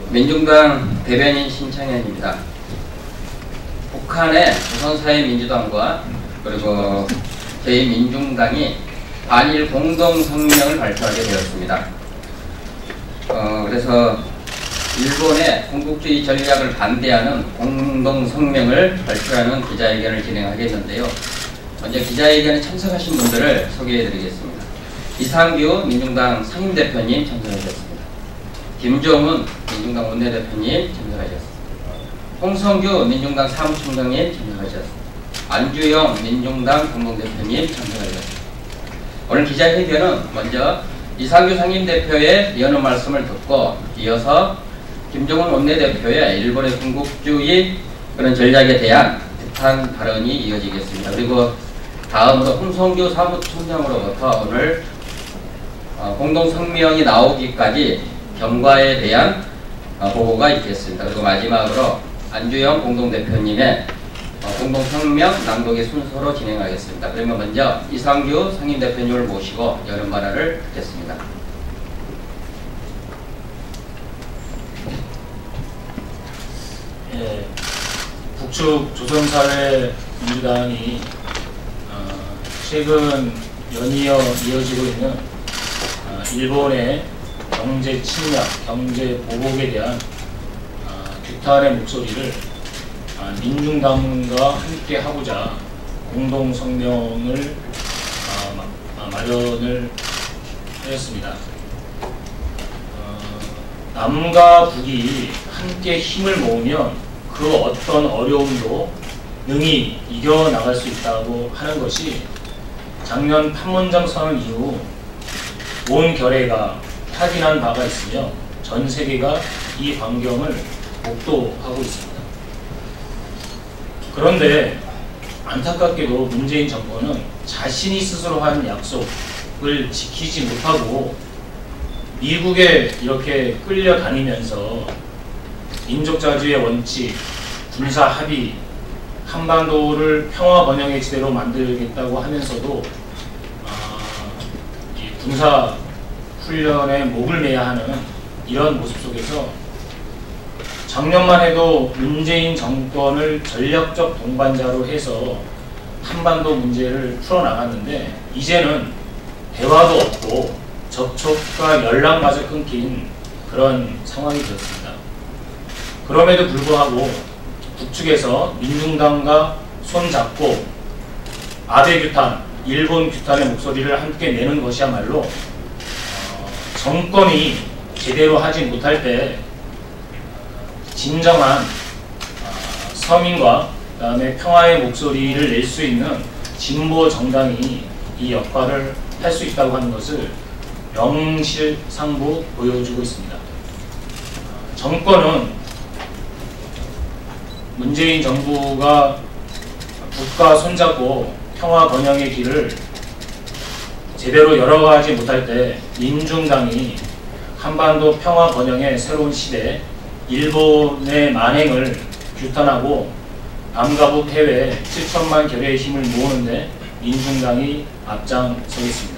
민중당 대변인 신창현입니다. 북한의 조선사회민주당과 그리고 제2민중당이 반일 공동성명을 발표하게 되었습니다. 그래서 일본의 군국주의 전략을 반대하는 공동성명을 발표하는 기자회견을 진행하겠는데요. 먼저 기자회견에 참석하신 분들을 소개해드리겠습니다. 이상규 민중당 상임대표님 참석하셨습니다. 김종훈 민중당 원내대표님 참석하셨습니다. 홍성규 민중당 사무총장님 참석하셨습니다. 안주영 민중당 공동대표님 참석하셨습니다. 오늘 기자회견은 먼저 이상규 상임대표의 연호 말씀을 듣고 이어서 김종훈 원내대표의 일본의 군국주의 그런 전략에 대한 비판 발언이 이어지겠습니다. 그리고 다음으로 홍성규 사무총장으로부터 오늘 공동성명이 나오기까지 경과에 대한 보고가 있겠습니다. 그리고 마지막으로 안주영 공동대표님의 공동성명 낭독의 순서로 진행하겠습니다. 그러면 먼저 이상규 상임대표님을 모시고 여론 발언을 듣겠습니다. 예, 북측 조선사회민주당이 최근 연이어 이어지고 있는 일본의 경제 침략, 경제 보복에 대한 규탄의 목소리를 민중당과 함께 하고자 공동성명을 마련을 하였습니다. 남과 북이 함께 힘을 모으면 그 어떤 어려움도 능히 이겨나갈 수 있다고 하는 것이 작년 판문점 선언 이후 온 결의가 확인한 바가 있으며 전 세계가 이 광경을 목도하고 있습니다. 그런데 안타깝게도 문재인 정권은 자신이 스스로 한 약속을 지키지 못하고 미국에 이렇게 끌려다니면서 민족자주의 원칙, 군사 합의, 한반도를 평화 번영의 지대로 만들겠다고 하면서도 이 군사 훈련에 목을 매야 하는 이런 모습 속에서 작년만 해도 문재인 정권을 전략적 동반자로 해서 한반도 문제를 풀어나갔는데 이제는 대화도 없고 접촉과 연락마저 끊긴 그런 상황이 되었습니다. 그럼에도 불구하고 북측에서 민중당과 손잡고 아베 규탄, 일본 규탄의 목소리를 함께 내는 것이야말로 정권이 제대로 하지 못할 때 진정한 서민과 그다음에 평화의 목소리를 낼 수 있는 진보 정당이 이 역할을 할 수 있다고 하는 것을 명실상부 보여주고 있습니다. 정권은 문재인 정부가 북과 손잡고 평화 번영의 길을 제대로 열어가지 못할 때 민중당이 한반도 평화 번영의 새로운 시대, 일본의 만행을 규탄하고 남과 북 해외 7천만 결의의 힘을 모으는데 민중당이 앞장서겠습니다.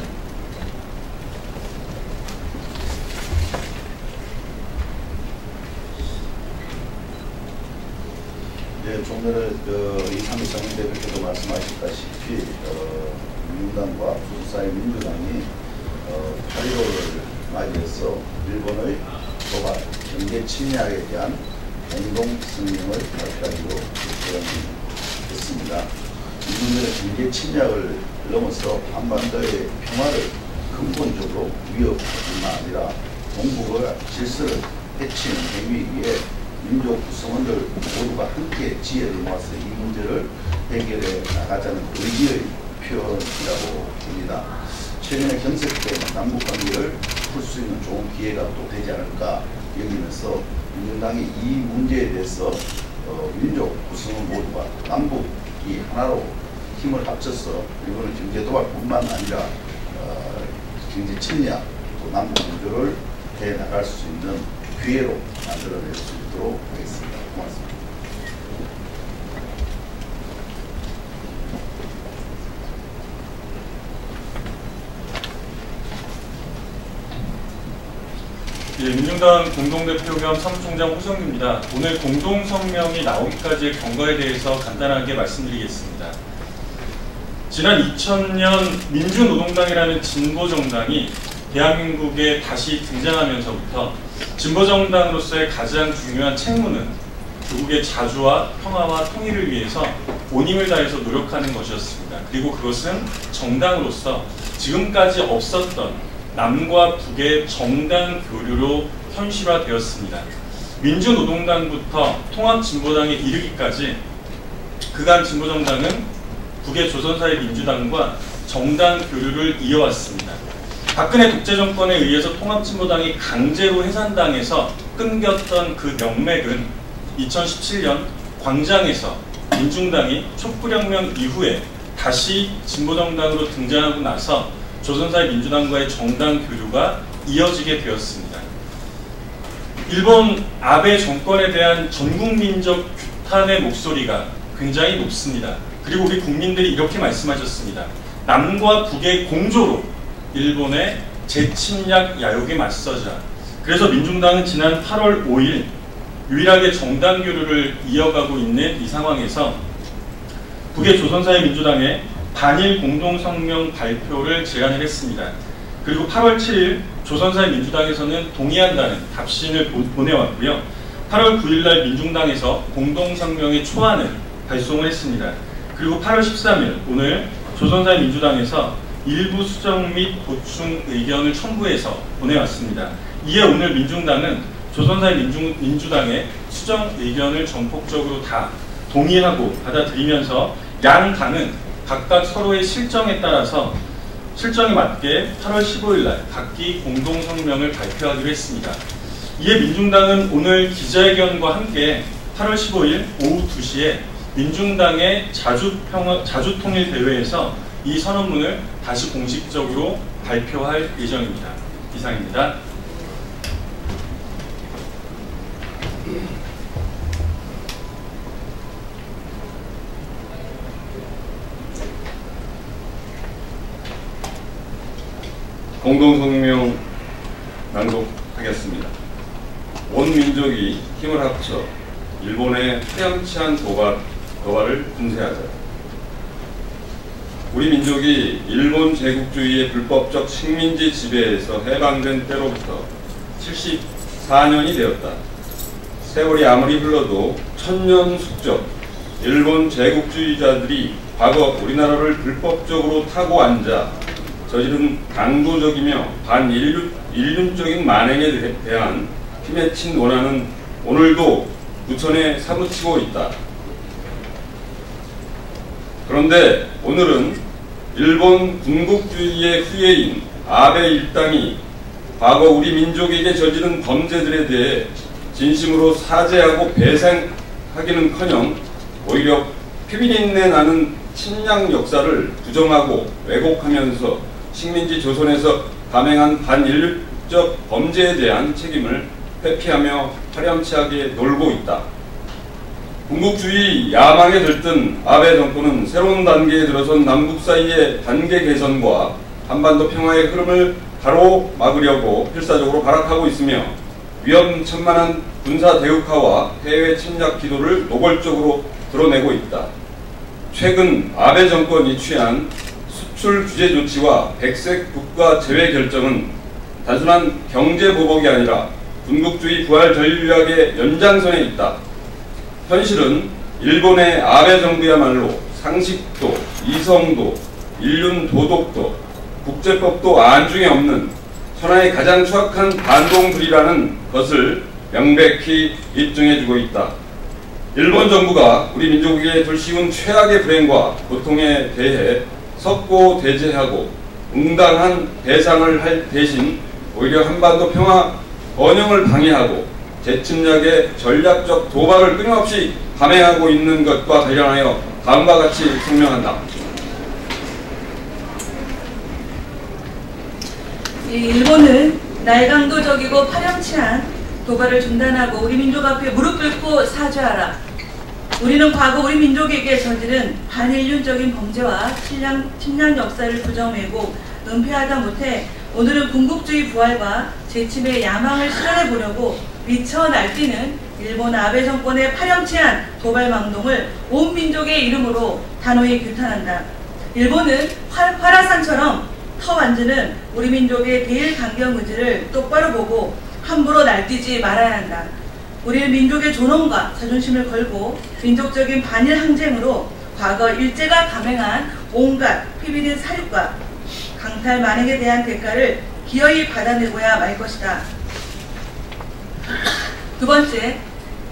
네, 좀 전에 이상규 상임대표께서 말씀하셨다시피 민주당과 조선사회민주당이 8.15를 맞이해서 일본의 도발, 경제 침략에 대한 공동성명을 발표하기로 결정했습니다. 민주당의 경제 침략을 넘어서 한반도의 평화를 근본적으로 위협뿐만 아니라 동북아 질서를 해치는 행위에 민족 구성원들 모두가 함께 지혜를 모아서 이 문제를 해결해 나가자는 의지의 표현이라고 봅니다. 최근의 경색 때문에 남북관계를 풀 수 있는 좋은 기회가 또 되지 않을까 여기면서 민주당이 이 문제에 대해서 민족 구성원 모두가 남북이 하나로 힘을 합쳐서 일본의 경제 도발뿐만 아니라 경제 침략 또 남북 문제를 해 나갈 수 있는 기회로 만들어낼 수 있도록 하겠습니다. 고맙습니다. 예, 민중당 공동대표 겸 사무총장 호성규입니다. 오늘 공동성명이 나오기까지의 경과에 대해서 간단하게 말씀드리겠습니다. 지난 2000년 민주노동당이라는 진보정당이 대한민국에 다시 등장하면서부터 진보정당으로서의 가장 중요한 책무는 조국의 자주와 평화와 통일을 위해서 온 힘을 다해서 노력하는 것이었습니다. 그리고 그것은 정당으로서 지금까지 없었던 남과 북의 정당 교류로 현실화되었습니다. 민주노동당부터 통합진보당에 이르기까지 그간 진보정당은 북의 조선사회민주당과 정당 교류를 이어왔습니다. 박근혜 독재정권에 의해서 통합진보당이 강제로 해산당해서 끊겼던 그 명맥은 2017년 광장에서 민중당이 촛불혁명 이후에 다시 진보정당으로 등장하고 나서 조선사회민주당과의 정당 교류가 이어지게 되었습니다. 일본 아베 정권에 대한 전국민적 규탄의 목소리가 굉장히 높습니다. 그리고 우리 국민들이 이렇게 말씀하셨습니다. 남과 북의 공조로 일본의 재침략 야욕에 맞서자. 그래서 민중당은 지난 8월 5일 유일하게 정당 교류를 이어가고 있는 이 상황에서 북의 조선사회민주당의 단일 공동성명 발표를 제안을 했습니다. 그리고 8월 7일 조선사회민주당에서는 동의한다는 답신을 보내왔고요. 8월 9일날 민중당에서 공동성명의 초안을 발송을 했습니다. 그리고 8월 13일 오늘 조선사회민주당에서 일부 수정 및 보충 의견을 첨부해서 보내왔습니다. 이에 오늘 민중당은 조선사회민주당의 수정 의견을 전폭적으로 다 동의하고 받아들이면서 양 당은 각각 서로의 실정에 따라서 실정에 맞게 8월 15일 날 각기 공동성명을 발표하기로 했습니다. 이에 민중당은 오늘 기자회견과 함께 8월 15일 오후 2시에 민중당의 자주통일대회에서 이 선언문을 다시 공식적으로 발표할 예정입니다. 이상입니다. 공동성명 낭독하겠습니다. 온 민족이 힘을 합쳐 일본의 파렴치한 도발을 분쇄하자. 우리 민족이 일본 제국주의의 불법적 식민지 지배에서 해방된 때로부터 74년이 되었다. 세월이 아무리 흘러도 천년 숙적 일본 제국주의자들이 과거 우리나라를 불법적으로 타고 앉아 저지른 강도적이며 반인륜적인 만행에 대한 피맺힌 원한은 오늘도 부천에 사무치고 있다. 그런데 오늘은 일본 군국주의의 후예인 아베 일당이 과거 우리 민족에게 저지른 범죄들에 대해 진심으로 사죄하고 배상하기는커녕 오히려 피비린내 나는 침략 역사를 부정하고 왜곡하면서 식민지 조선에서 감행한 반인륜적 범죄에 대한 책임을 회피하며 파렴치하게 놀고 있다. 군국주의 야망에 들뜬 아베 정권은 새로운 단계에 들어선 남북 사이의 관계 개선과 한반도 평화의 흐름을 가로막으려고 필사적으로 발악하고 있으며 위험천만한 군사 대국화와 해외 침략 기도를 노골적으로 드러내고 있다. 최근 아베 정권이 취한 수출 규제 조치와 백색 국가 제외 결정은 단순한 경제 보복이 아니라 군국주의 부활 전략의 연장선에 있다. 현실은 일본의 아베 정부야말로 상식도, 이성도, 인륜 도덕도, 국제법도 안중에 없는 천하의 가장 추악한 반동들이라는 것을 명백히 입증해주고 있다. 일본 정부가 우리 민족에게 불씌운 최악의 불행과 고통에 대해 석고대죄하고 응당한 배상을 할 대신 오히려 한반도 평화 번영을 방해하고 재침략의 전략적 도발을 끊임없이 감행하고 있는 것과 관련하여 다음과 같이 성명한다. 일본은 날강도적이고 파렴치한 도발을 중단하고 우리 민족 앞에 무릎 꿇고 사죄하라. 우리는 과거 우리 민족에게 저지른 반인륜적인 범죄와 침략 역사를 부정하고 은폐하다 못해 오늘은 군국주의 부활과 재침의 야망을 실현해 보려고 미쳐 날뛰는 일본 아베 정권의 파렴치한 도발망동을 온 민족의 이름으로 단호히 규탄한다. 일본은 화라산처럼 터만드는 우리 민족의 대일강경 의지를 똑바로 보고 함부로 날뛰지 말아야 한다. 우리는 민족의 존엄과 자존심을 걸고 민족적인 반일 항쟁으로 과거 일제가 감행한 온갖 피비린 사육과 강탈 만행에 대한 대가를 기어이 받아내고야 말 것이다. 두 번째,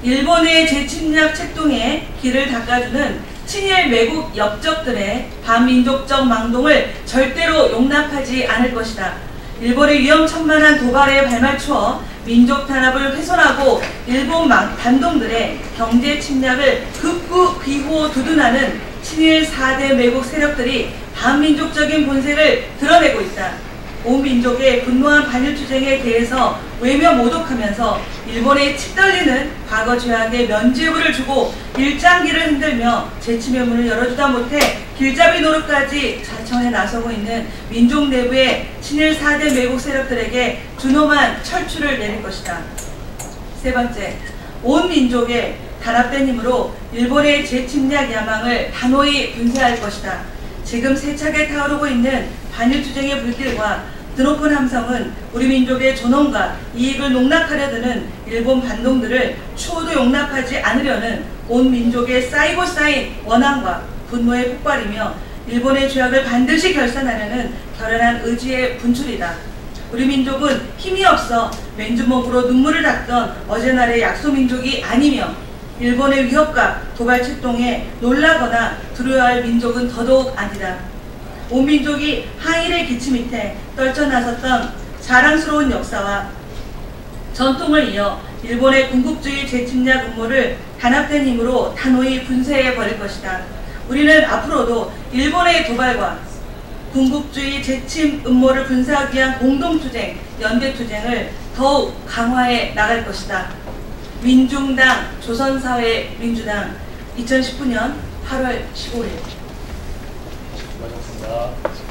일본의 재침략 책동에 길을 닦아주는 친일 매국 역적들의 반민족적 망동을 절대로 용납하지 않을 것이다. 일본의 위험천만한 도발에 발맞추어 민족 탄압을 훼손하고 일본 반동들의 경제 침략을 극구 비호 두둔하는 친일 4대 매국 세력들이 반민족적인 본색을 드러내고 있다. 온 민족의 분노한 반일투쟁에 대해서 외면모독하면서 일본의 치떨리는 과거 죄악의 면죄부를 주고 일장기를 흔들며 재침의 문을 열어주다 못해 길잡이 노릇까지 자청해 나서고 있는 민족 내부의 친일 4대 매국 세력들에게 준엄한 철출을 내릴 것이다. 세 번째, 온 민족의 단합된 힘으로 일본의 재침략 야망을 단호히 분쇄할 것이다. 지금 세차게 타오르고 있는 반일투쟁의 불길과 드높은 함성은 우리 민족의 존엄과 이익을 농락하려 드는 일본 반동들을 추호도 용납하지 않으려는 온 민족의 쌓이고 쌓인 원한과 분노의 폭발이며 일본의 죄악을 반드시 결산하려는 결연한 의지의 분출이다. 우리 민족은 힘이 없어 맨주먹으로 눈물을 닦던 어제날의 약소민족이 아니며 일본의 위협과 도발 책동에 놀라거나 두려워할 민족은 더더욱 아니다. 온 민족이 항일의 기치 밑에 떨쳐나섰던 자랑스러운 역사와 전통을 이어 일본의 군국주의 재침략 음모를 단합된 힘으로 단호히 분쇄해 버릴 것이다. 우리는 앞으로도 일본의 도발과 군국주의 재침 음모를 분쇄하기 위한 공동투쟁, 연대투쟁을 더욱 강화해 나갈 것이다. 민중당, 조선사회민주당 2019년 8월 15일 수고하셨습니다.